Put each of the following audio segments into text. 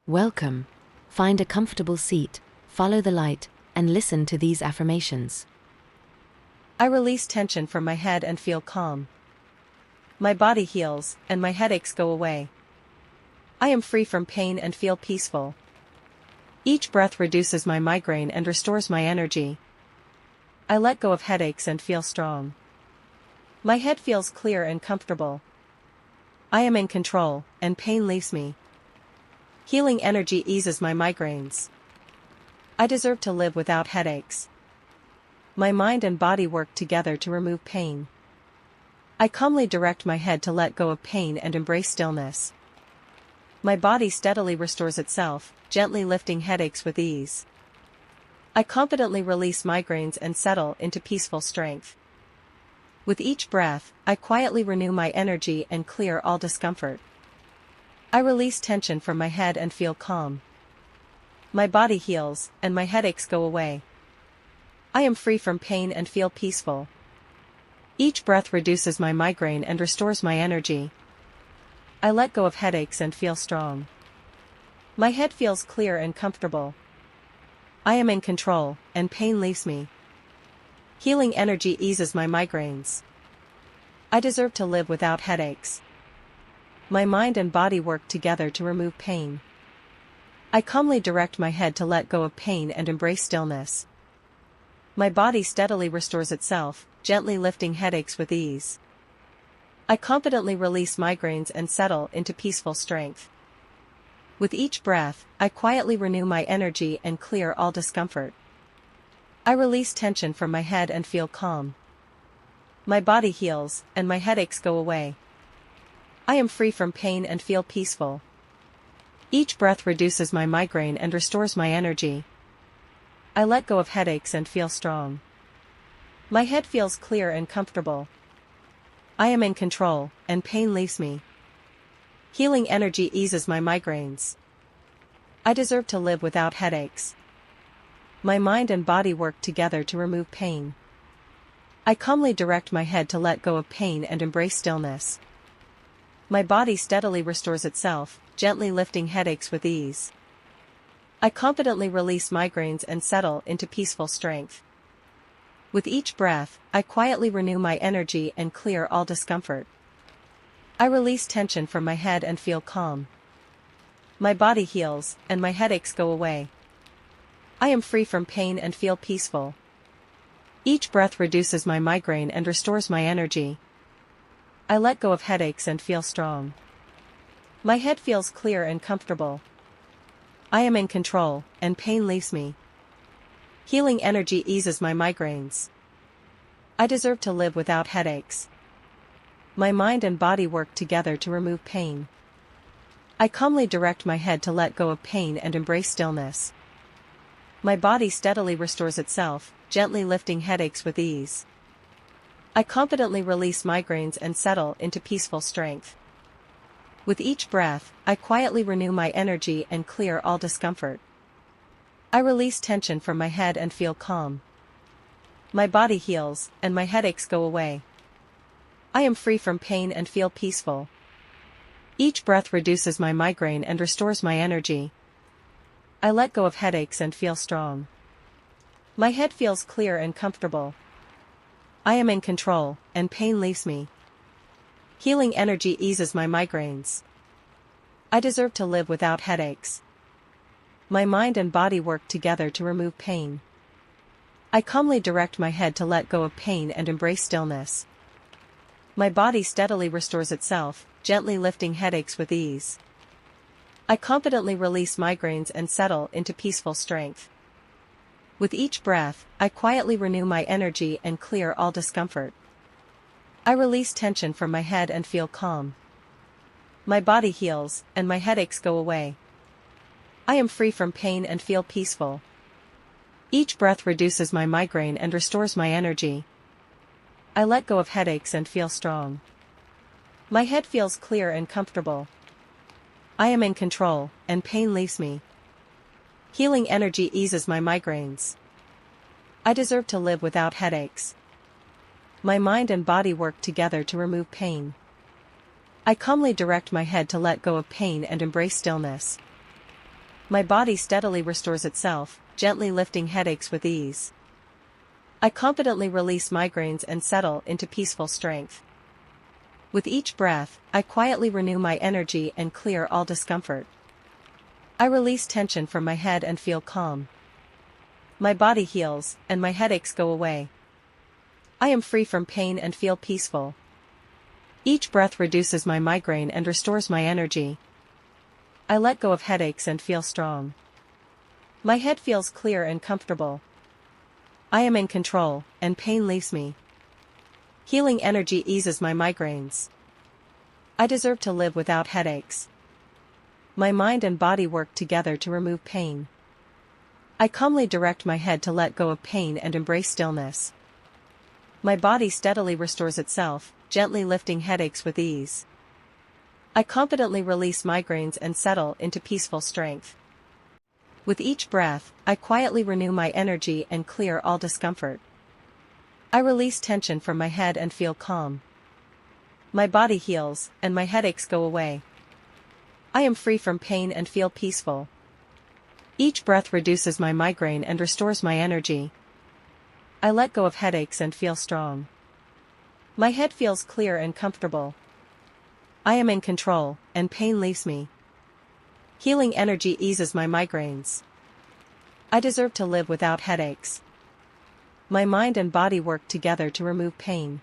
Welcome. Find a comfortable seat, follow the light, and listen to these affirmations. I release tension from my head and feel calm. My body heals, and my headaches go away. I am free from pain and feel peaceful. Each breath reduces my migraine and restores my energy. I let go of headaches and feel strong. My head feels clear and comfortable. I am in control, and pain leaves me. Healing energy eases my migraines. I deserve to live without headaches. My mind and body work together to remove pain. I calmly direct my head to let go of pain and embrace stillness. My body steadily restores itself, gently lifting headaches with ease. I confidently release migraines and settle into peaceful strength. With each breath, I quietly renew my energy and clear all discomfort. I release tension from my head and feel calm. My body heals, and my headaches go away. I am free from pain and feel peaceful. Each breath reduces my migraine and restores my energy. I let go of headaches and feel strong. My head feels clear and comfortable. I am in control, and pain leaves me. Healing energy eases my migraines. I deserve to live without headaches. My mind and body work together to remove pain. I calmly direct my head to let go of pain and embrace stillness. My body steadily restores itself, gently lifting headaches with ease. I confidently release migraines and settle into peaceful strength. With each breath, I quietly renew my energy and clear all discomfort. I release tension from my head and feel calm. My body heals, and my headaches go away. I am free from pain and feel peaceful. Each breath reduces my migraine and restores my energy. I let go of headaches and feel strong. My head feels clear and comfortable. I am in control, and pain leaves me. Healing energy eases my migraines. I deserve to live without headaches. My mind and body work together to remove pain. I calmly direct my head to let go of pain and embrace stillness. My body steadily restores itself, gently lifting headaches with ease. I confidently release migraines and settle into peaceful strength. With each breath, I quietly renew my energy and clear all discomfort. I release tension from my head and feel calm. My body heals, and my headaches go away. I am free from pain and feel peaceful. Each breath reduces my migraine and restores my energy. I let go of headaches and feel strong. My head feels clear and comfortable. I am in control, and pain leaves me. Healing energy eases my migraines. I deserve to live without headaches. My mind and body work together to remove pain. I calmly direct my head to let go of pain and embrace stillness. My body steadily restores itself, gently lifting headaches with ease. I confidently release migraines and settle into peaceful strength. With each breath, I quietly renew my energy and clear all discomfort. I release tension from my head and feel calm. My body heals, and my headaches go away. I am free from pain and feel peaceful. Each breath reduces my migraine and restores my energy. I let go of headaches and feel strong. My head feels clear and comfortable. I am in control, and pain leaves me. Healing energy eases my migraines. I deserve to live without headaches. My mind and body work together to remove pain. I calmly direct my head to let go of pain and embrace stillness. My body steadily restores itself, gently lifting headaches with ease. I confidently release migraines and settle into peaceful strength. With each breath, I quietly renew my energy and clear all discomfort. I release tension from my head and feel calm. My body heals, and my headaches go away. I am free from pain and feel peaceful. Each breath reduces my migraine and restores my energy. I let go of headaches and feel strong. My head feels clear and comfortable. I am in control, and pain leaves me. Healing energy eases my migraines. I deserve to live without headaches. My mind and body work together to remove pain. I calmly direct my head to let go of pain and embrace stillness. My body steadily restores itself, gently lifting headaches with ease. I confidently release migraines and settle into peaceful strength. With each breath, I quietly renew my energy and clear all discomfort. I release tension from my head and feel calm. My body heals, and my headaches go away. I am free from pain and feel peaceful. Each breath reduces my migraine and restores my energy. I let go of headaches and feel strong. My head feels clear and comfortable. I am in control, and pain leaves me. Healing energy eases my migraines. I deserve to live without headaches. My mind and body work together to remove pain. I calmly direct my head to let go of pain and embrace stillness. My body steadily restores itself, gently lifting headaches with ease. I confidently release migraines and settle into peaceful strength. With each breath, I quietly renew my energy and clear all discomfort. I release tension from my head and feel calm. My body heals, and my headaches go away. I am free from pain and feel peaceful. Each breath reduces my migraine and restores my energy. I let go of headaches and feel strong. My head feels clear and comfortable. I am in control, and pain leaves me. Healing energy eases my migraines. I deserve to live without headaches. My mind and body work together to remove pain.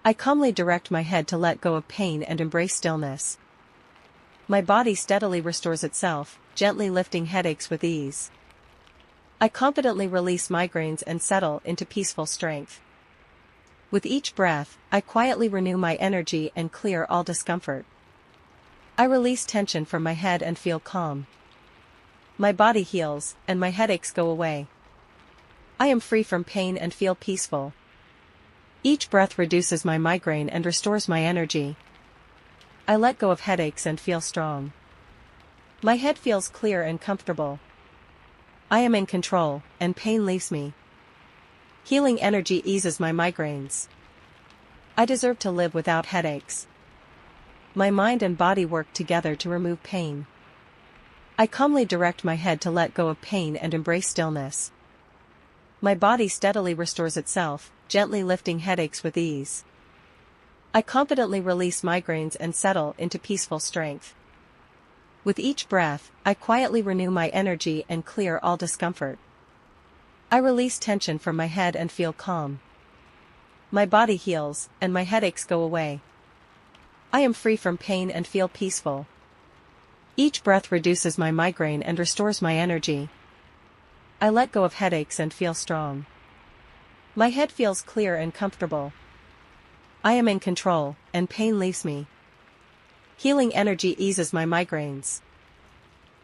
I calmly direct my head to let go of pain and embrace stillness. My body steadily restores itself, gently lifting headaches with ease. I confidently release migraines and settle into peaceful strength. With each breath, I quietly renew my energy and clear all discomfort. I release tension from my head and feel calm. My body heals, and my headaches go away. I am free from pain and feel peaceful. Each breath reduces my migraine and restores my energy. I let go of headaches and feel strong. My head feels clear and comfortable. I am in control, and pain leaves me. Healing energy eases my migraines. I deserve to live without headaches. My mind and body work together to remove pain. I calmly direct my head to let go of pain and embrace stillness. My body steadily restores itself, gently lifting headaches with ease. I confidently release migraines and settle into peaceful strength. With each breath, I quietly renew my energy and clear all discomfort. I release tension from my head and feel calm. My body heals, and my headaches go away. I am free from pain and feel peaceful. Each breath reduces my migraine and restores my energy. I let go of headaches and feel strong. My head feels clear and comfortable. I am in control, and pain leaves me. Healing energy eases my migraines.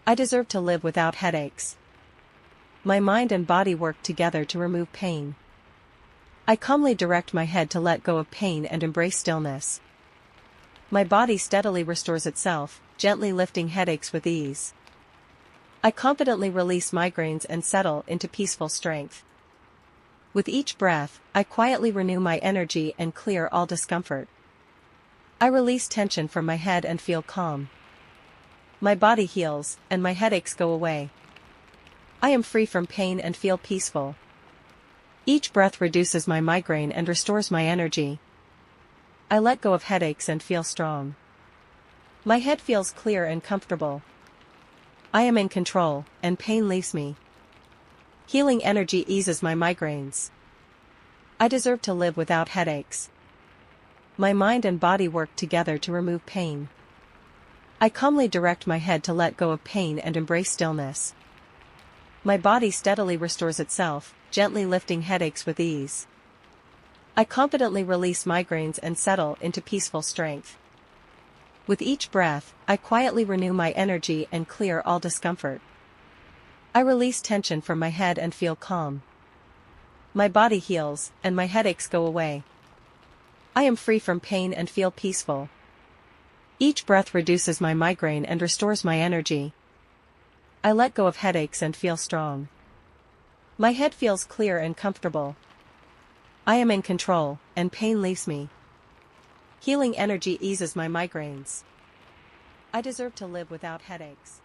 I deserve to live without headaches. My mind and body work together to remove pain. I calmly direct my head to let go of pain and embrace stillness. My body steadily restores itself, gently lifting headaches with ease. I confidently release migraines and settle into peaceful strength. With each breath, I quietly renew my energy and clear all discomfort. I release tension from my head and feel calm. My body heals, and my headaches go away. I am free from pain and feel peaceful. Each breath reduces my migraine and restores my energy. I let go of headaches and feel strong. My head feels clear and comfortable. I am in control, and pain leaves me. Healing energy eases my migraines. I deserve to live without headaches. My mind and body work together to remove pain. I calmly direct my head to let go of pain and embrace stillness. My body steadily restores itself, gently lifting headaches with ease. I confidently release migraines and settle into peaceful strength. With each breath, I quietly renew my energy and clear all discomfort. I release tension from my head and feel calm. My body heals, and my headaches go away. I am free from pain and feel peaceful. Each breath reduces my migraine and restores my energy. I let go of headaches and feel strong. My head feels clear and comfortable. I am in control, and pain leaves me. Healing energy eases my migraines. I deserve to live without headaches.